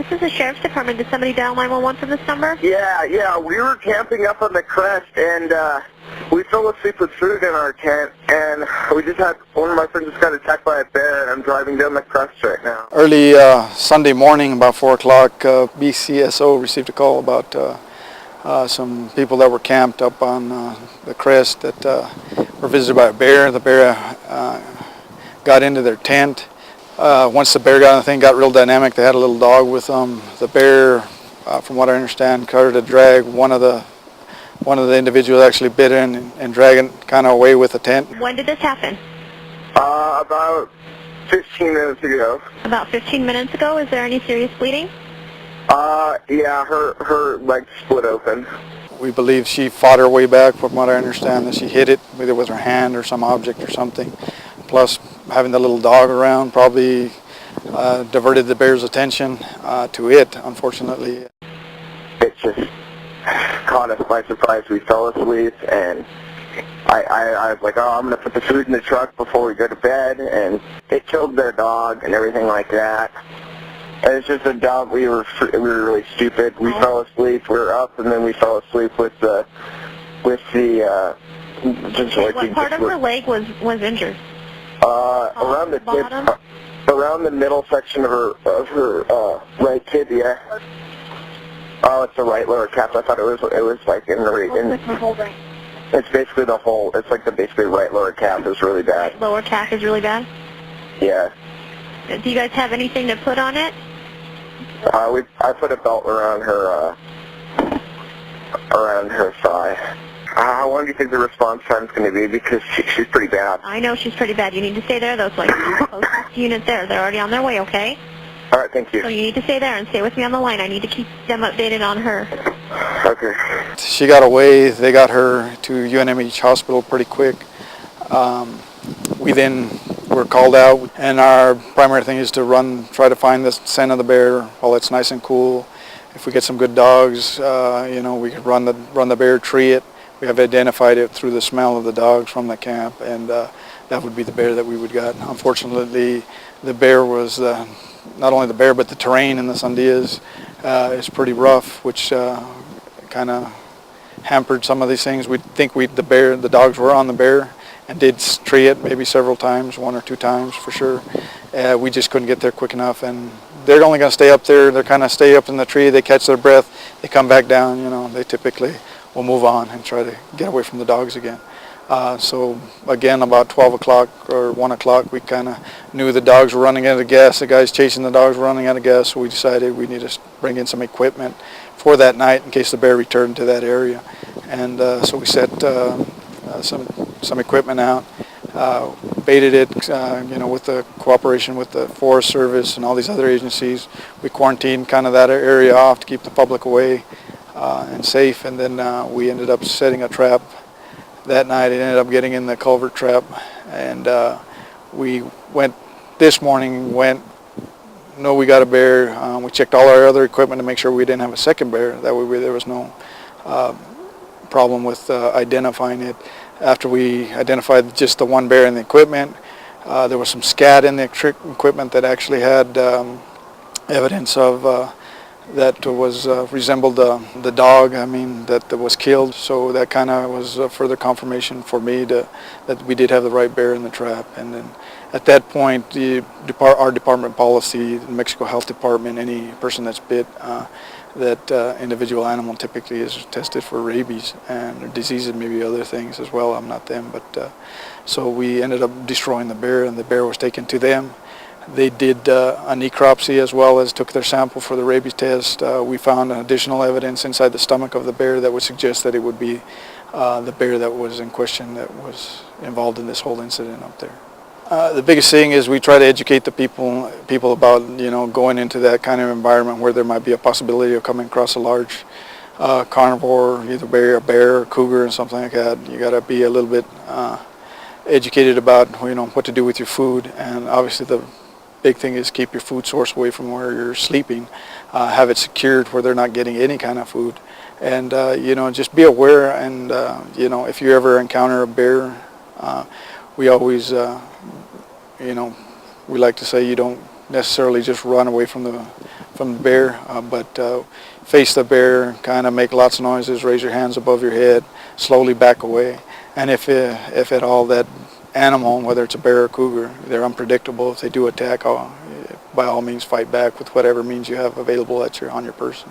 This is the Sheriff's Department. Did somebody dial 911 from this number? Yeah. We were camping up on the crest, and we fell asleep with food in our tent, and we just had, one of my friends just got attacked by a bear, and I'm driving down the crest right now. Early Sunday morning, about 4 o'clock, BCSO received a call about some people that were camped up on the crest that were visited by a bear. The bear got into their tent. Once the bear got in the thing, got real dynamic. They had a little dog with them. The bear, from what I understand, started to drag one of the individuals actually bit in and drag it kind of away with the tent. When did this happen? About 15 minutes ago. About 15 minutes ago. Is there any serious bleeding? Yeah, her leg split open. We believe she fought her way back, from what I understand, that she hit it either with her hand or some object or something. Plus, having the little dog around probably diverted the bear's attention to it, unfortunately. It just caught us by surprise. We fell asleep, and I was like, oh, I'm going to put the food in the truck before we go to bed, and it killed their dog and everything like that. And it's just a dog. We were really stupid. We fell asleep. We were up, and then we fell asleep with the just like. What part of her leg was injured? Around the bottom? tip, around the middle section of her right tibia. Oh, it's the right lower calf. I thought it was like in the it's basically the whole. It's like the basically right lower calf is really bad. Lower calf is really bad? Yeah. Do you guys have anything to put on it? I put a belt around her thigh. How long do you think the response time is going to be? Because she's pretty bad. I know she's pretty bad. You need to stay there, though, so I can the closest unit there. They're already on their way, okay? All right, thank you. So you need to stay there and stay with me on the line. I need to keep them updated on her. Okay. She got away. They got her to UNMH hospital pretty quick. We then were called out, and our primary thing is to try to find the scent of the bear while it's nice and cool. If we get some good dogs, we could run the bear, tree it. We have identified it through the smell of the dogs from the camp, and that would be the bear that we would get. Unfortunately, the bear was not only the bear, but the terrain in the Sandias is pretty rough, which kind of hampered some of these things. We think the dogs were on the bear and did tree it maybe several times, 1 or 2 times for sure. We just couldn't get there quick enough, and they're only going to stay up there. They kind of stay up in the tree. They catch their breath. They come back down. They typically will move on and try to get away from the dogs again. So again, about 12 o'clock or 1 o'clock, we kind of knew the dogs were running out of gas. The guys chasing the dogs were running out of gas, so we decided we need to bring in some equipment for that night in case the bear returned to that area. And so we set some equipment out, baited it, with the cooperation with the Forest Service and all these other agencies. We quarantined kind of that area off to keep the public away and safe, and then we ended up setting a trap that night. It ended up getting in the culvert trap, and we went this morning, no, we got a bear. We checked all our other equipment to make sure we didn't have a second bear. That way there was no problem with identifying it. After we identified just the one bear in the equipment, there was some scat in the equipment that actually had evidence of that was resembled the dog, that was killed. So that kind of was further confirmation for me that we did have the right bear in the trap. And then at that point, our department policy, the Mexico Health Department, any person that's bit, that individual animal typically is tested for rabies and diseases, maybe other things as well. I'm not them, but so we ended up destroying the bear, and the bear was taken to them. They did a necropsy as well as took their sample for the rabies test. We found additional evidence inside the stomach of the bear that would suggest that it would be the bear that was in question that was involved in this whole incident up there. The biggest thing is we try to educate the people about going into that kind of environment where there might be a possibility of coming across a large carnivore, either a bear or cougar or something like that. You got to be a little bit educated about what to do with your food, and obviously the big thing is keep your food source away from where you're sleeping. Have it secured where they're not getting any kind of food, and just be aware. And if you ever encounter a bear, we always we like to say you don't necessarily just run away from from the bear, but face the bear, kind of make lots of noises, raise your hands above your head, slowly back away. And if at all that animal, whether it's a bear or cougar, they're unpredictable. If they do attack, by all means fight back with whatever means you have available on your person.